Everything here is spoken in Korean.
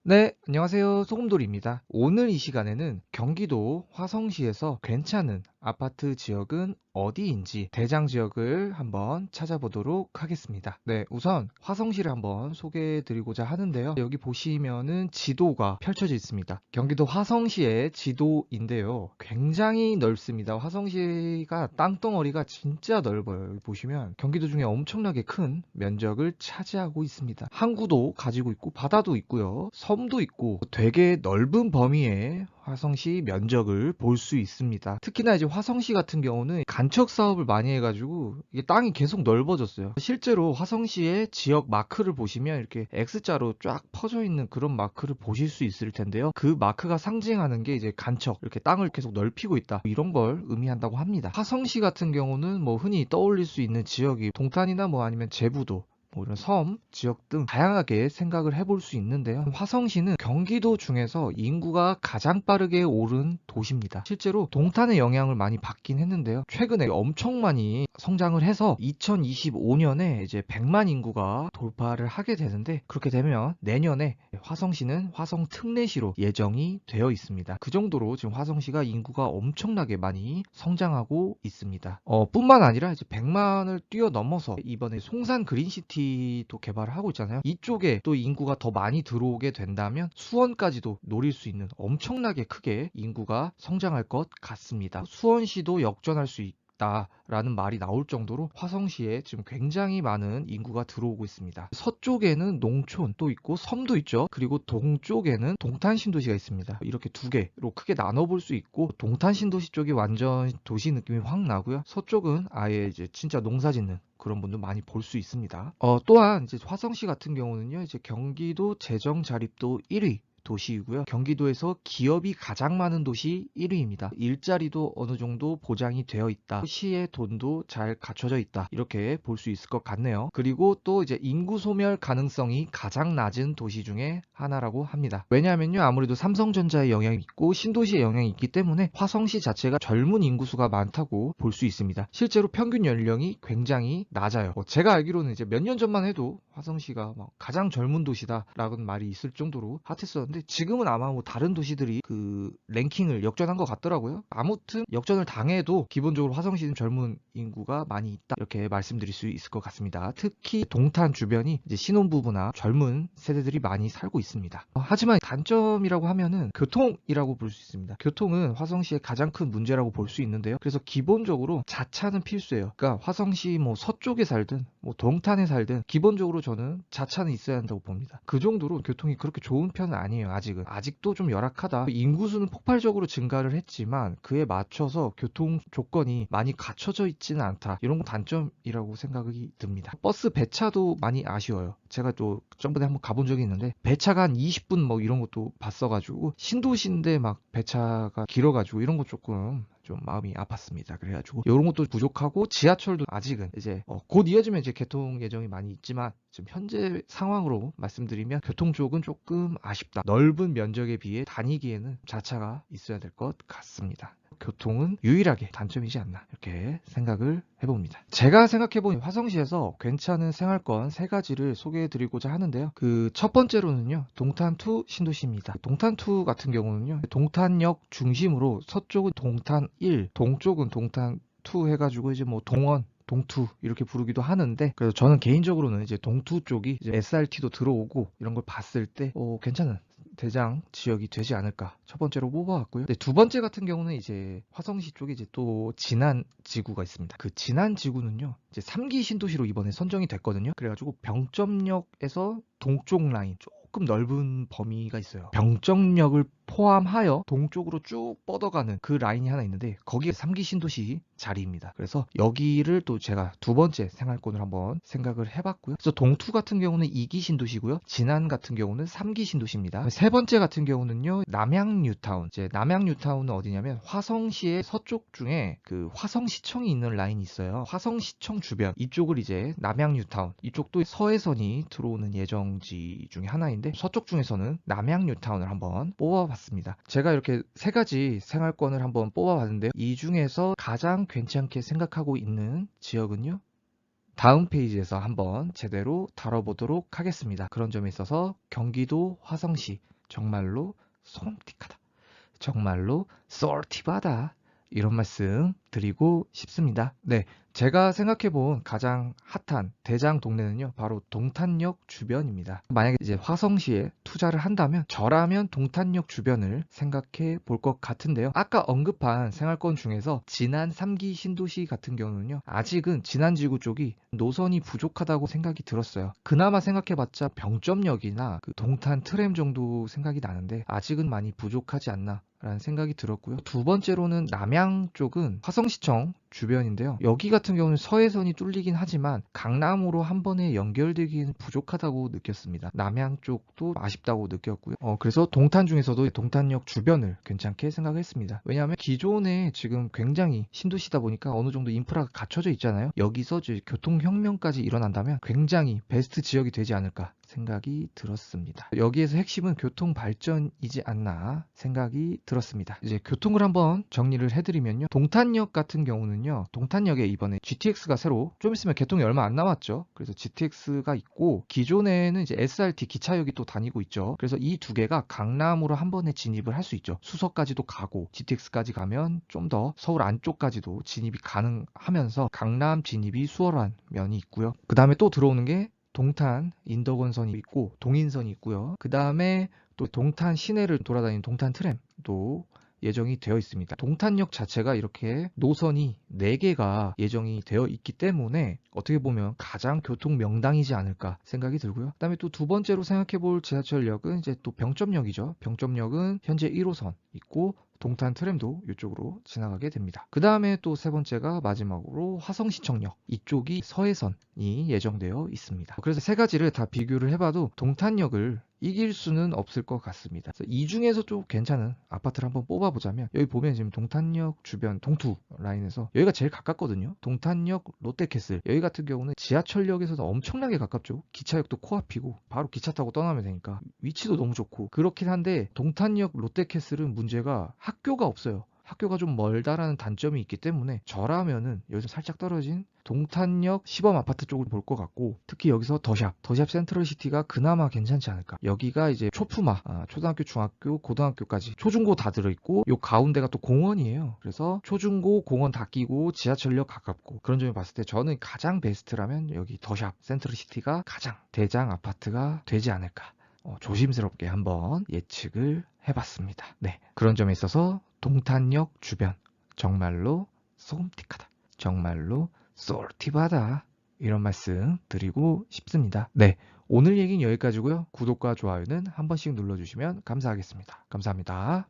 네, 안녕하세요. 소금돌이입니다. 오늘 이 시간에는 경기도 화성시에서 괜찮은 아파트 지역은 어디인지 대장 지역을 한번 찾아보도록 하겠습니다. 네, 우선 화성시를 한번 소개해 드리고자 하는데요. 여기 보시면은 지도가 펼쳐져 있습니다. 경기도 화성시의 지도인데요. 굉장히 넓습니다. 화성시가 땅덩어리가 진짜 넓어요. 여기 보시면 경기도 중에 엄청나게 큰 면적을 차지하고 있습니다. 항구도 가지고 있고 바다도 있고요. 섬도 있고 되게 넓은 범위의 화성시 면적을 볼 수 있습니다. 특히나 이제 화성시 같은 경우는 간척 사업을 많이 해가지고 이게 땅이 계속 넓어졌어요. 실제로 화성시의 지역 마크를 보시면 이렇게 X자로 쫙 퍼져 있는 그런 마크를 보실 수 있을 텐데요. 그 마크가 상징하는 게 이제 간척, 이렇게 땅을 계속 넓히고 있다, 이런 걸 의미한다고 합니다. 화성시 같은 경우는 뭐 흔히 떠올릴 수 있는 지역이 동탄이나 뭐 아니면 제부도, 뭐 이런 섬, 지역 등 다양하게 생각을 해볼 수 있는데요. 화성시는 경기도 중에서 인구가 가장 빠르게 오른 도시입니다. 실제로 동탄의 영향을 많이 받긴 했는데요. 최근에 엄청 많이 성장을 해서 2025년에 이제 100만 인구가 돌파를 하게 되는데, 그렇게 되면 내년에 화성시는 화성 특례시로 예정이 되어 있습니다. 그 정도로 지금 화성시가 인구가 엄청나게 많이 성장하고 있습니다. 뿐만 아니라 이제 100만을 뛰어넘어서 이번에 송산 그린시티도 개발을 하고 있잖아요. 이쪽에 또 인구가 더 많이 들어오게 된다면 수원까지도 노릴 수 있는, 엄청나게 크게 인구가 성장할 것 같습니다. 수원시도 역전할 수 라는 말이 나올 정도로 화성시에 지금 굉장히 많은 인구가 들어오고 있습니다. 서쪽에는 농촌도 있고 섬도 있죠. 그리고 동쪽에는 동탄 신도시가 있습니다. 이렇게 두 개로 크게 나눠볼 수 있고, 동탄 신도시 쪽이 완전 도시 느낌이 확 나고요. 서쪽은 아예 이제 진짜 농사 짓는 그런 분도 많이 볼 수 있습니다. 또한 이제 화성시 같은 경우는요, 이제 경기도 재정 자립도 1위 도시이고요. 경기도에서 기업이 가장 많은 도시 1위입니다. 일자리도 어느 정도 보장이 되어 있다. 시의 돈도 잘 갖춰져 있다. 이렇게 볼 수 있을 것 같네요. 그리고 또 이제 인구 소멸 가능성이 가장 낮은 도시 중에 하나라고 합니다. 왜냐하면요, 아무래도 삼성전자의 영향이 있고 신도시의 영향이 있기 때문에 화성시 자체가 젊은 인구수가 많다고 볼 수 있습니다. 실제로 평균 연령이 굉장히 낮아요. 제가 알기로는 이제 몇 년 전만 해도 화성시가 막 가장 젊은 도시다라는 말이 있을 정도로 핫했었는데, 지금은 아마 뭐 다른 도시들이 그 랭킹을 역전한 것 같더라고요. 아무튼 역전을 당해도 기본적으로 화성시는 젊은 인구가 많이 있다, 이렇게 말씀드릴 수 있을 것 같습니다. 특히 동탄 주변이 이제 신혼부부나 젊은 세대들이 많이 살고 있습니다. 하지만 단점이라고 하면은 교통이라고 볼 수 있습니다. 교통은 화성시의 가장 큰 문제라고 볼 수 있는데요. 그래서 기본적으로 자차는 필수예요. 그러니까 화성시 뭐 서쪽에 살든 뭐 동탄에 살든 기본적으로 저는 자차는 있어야 한다고 봅니다. 그 정도로 교통이 그렇게 좋은 편은 아니에요. 아직도 좀 열악하다. 인구수는 폭발적으로 증가를 했지만 그에 맞춰서 교통 조건이 많이 갖춰져 있지는 않다, 이런 건 단점이라고 생각이 듭니다. 버스 배차도 많이 아쉬워요. 제가 또 전번에 한번 가본 적이 있는데 배차가 한 20분 뭐 이런 것도 봤어가지고, 신도시인데 막 배차가 길어가지고 이런 거 조금 좀 마음이 아팠습니다. 그래가지고 이런 것도 부족하고, 지하철도 아직은 이제 곧 이어지면 이제 개통 예정이 많이 있지만 지금 현재 상황으로 말씀드리면 교통 쪽은 조금 아쉽다. 넓은 면적에 비해 다니기에는 자차가 있어야 될 것 같습니다. 교통은 유일하게 단점이지 않나, 이렇게 생각을 해봅니다. 제가 생각해본 화성시에서 괜찮은 생활권 세 가지를 소개해 드리고자 하는데요. 그 첫 번째로는요, 동탄2 신도시입니다. 동탄2 같은 경우는요, 동탄역 중심으로 서쪽은 동탄 1, 동쪽은 동탄 2 해가지고 이제 뭐 동원, 동투 이렇게 부르기도 하는데, 그래서 저는 개인적으로는 이제 동투 쪽이 이제 SRT도 들어오고 이런 걸 봤을 때 괜찮은 대장 지역이 되지 않을까, 첫 번째로 뽑아왔고요. 두 번째 같은 경우는 이제 화성시 쪽에 이제 또 진안 지구가 있습니다. 그 진안 지구는요, 이제 3기 신도시로 이번에 선정이 됐거든요. 그래가지고 병점역에서 동쪽 라인 조금 넓은 범위가 있어요. 병점역을 포함하여 동쪽으로 쭉 뻗어가는 그 라인이 하나 있는데, 거기에 3기 신도시 자리입니다. 그래서 여기를 또 제가 두 번째 생활권을 한번 생각을 해봤고요. 그래서 동투 같은 경우는 2기 신도시고요. 진안 같은 경우는 3기 신도시입니다. 세 번째 같은 경우는요, 남양뉴타운. 이제 남양뉴타운은 어디냐면 화성시의 서쪽 중에 그 화성시청이 있는 라인이 있어요. 화성시청 주변 이쪽을 이제 남양뉴타운, 이쪽도 서해선이 들어오는 예정지 중에 하나인데, 서쪽 중에서는 남양뉴타운을 한번 뽑아봤습니다. 제가 이렇게 세 가지 생활권을 한번 뽑아봤는데요, 이 중에서 가장 괜찮게 생각하고 있는 지역은요, 다음 페이지에서 한번 제대로 다뤄보도록 하겠습니다. 그런 점에 있어서 경기도 화성시 정말로 솜틱하다. 정말로 쏠티바다. 이런 말씀 드리고 싶습니다. 네, 제가 생각해본 가장 핫한 대장 동네는요, 바로 동탄역 주변입니다. 만약에 이제 화성시에 투자를 한다면 저라면 동탄역 주변을 생각해 볼 것 같은데요. 아까 언급한 생활권 중에서 진안 3기 신도시 같은 경우는요, 아직은 진안지구 쪽이 노선이 부족하다고 생각이 들었어요. 그나마 생각해봤자 병점역이나 그 동탄 트램 정도 생각이 나는데 아직은 많이 부족하지 않나 라는 생각이 들었고요. 두 번째로는 남양 쪽은 화성시청 주변인데요. 여기 같은 경우는 서해선이 뚫리긴 하지만 강남으로 한 번에 연결되기는 부족하다고 느꼈습니다. 남양 쪽도 아쉽다고 느꼈고요. 그래서 동탄 중에서도 동탄역 주변을 괜찮게 생각했습니다. 왜냐하면 기존에 지금 굉장히 신도시다 보니까 어느 정도 인프라가 갖춰져 있잖아요. 여기서 이제 교통혁명까지 일어난다면 굉장히 베스트 지역이 되지 않을까 생각이 들었습니다. 여기에서 핵심은 교통 발전이지 않나 생각이 들었습니다. 이제 교통을 한번 정리를 해드리면요. 동탄역 같은 경우는요. 동탄역에 이번에 GTX가 새로 좀 있으면 개통이 얼마 안 남았죠. 그래서 GTX가 있고 기존에는 이제 SRT 기차역이 또 다니고 있죠. 그래서 이 두 개가 강남으로 한 번에 진입을 할 수 있죠. 수서까지도 가고 GTX까지 가면 좀 더 서울 안쪽까지도 진입이 가능하면서 강남 진입이 수월한 면이 있고요. 그 다음에 또 들어오는 게 동탄 인덕원선이 있고 동인선이 있고요. 그 다음에 또 동탄 시내를 돌아다니는 동탄 트램도 예정이 되어 있습니다. 동탄역 자체가 이렇게 노선이 4개가 예정이 되어 있기 때문에 어떻게 보면 가장 교통 명당이지 않을까 생각이 들고요. 그 다음에 또 두 번째로 생각해 볼 지하철역은 이제 또 병점역이죠. 병점역은 현재 1호선 있고 동탄 트램도 이쪽으로 지나가게 됩니다. 그 다음에 또 세 번째가 마지막으로 화성시청역, 이쪽이 서해선이 예정되어 있습니다. 그래서 세 가지를 다 비교를 해봐도 동탄역을 이길 수는 없을 것 같습니다. 그래서 이 중에서 좀 괜찮은 아파트를 한번 뽑아보자면 여기 보면 지금 동탄역 주변 동투 라인에서 여기가 제일 가깝거든요. 동탄역 롯데캐슬, 여기 같은 경우는 지하철역에서도 엄청나게 가깝죠. 기차역도 코앞이고 바로 기차 타고 떠나면 되니까 위치도 너무 좋고 그렇긴 한데 동탄역 롯데캐슬은 문제가 학교가 없어요. 학교가 좀 멀다라는 단점이 있기 때문에 저라면은 여기서 살짝 떨어진 동탄역 시범 아파트 쪽을 볼 것 같고 특히 여기서 더샵 센트럴시티가 그나마 괜찮지 않을까. 여기가 이제 초품화, 초등학교, 중학교, 고등학교까지 초중고 다 들어있고 요 가운데가 또 공원이에요. 그래서 초중고 공원 다 끼고 지하철역 가깝고 그런 점을 봤을 때 저는 가장 베스트라면 여기 더샵 센트럴시티가 가장 대장 아파트가 되지 않을까. 조심스럽게 한번 예측을 해봤습니다. 네, 그런 점에 있어서 동탄역 주변 정말로 솜틱하다. 정말로 쏠티바다. 이런 말씀 드리고 싶습니다. 네, 오늘 얘기는 여기까지고요. 구독과 좋아요는 한 번씩 눌러주시면 감사하겠습니다. 감사합니다.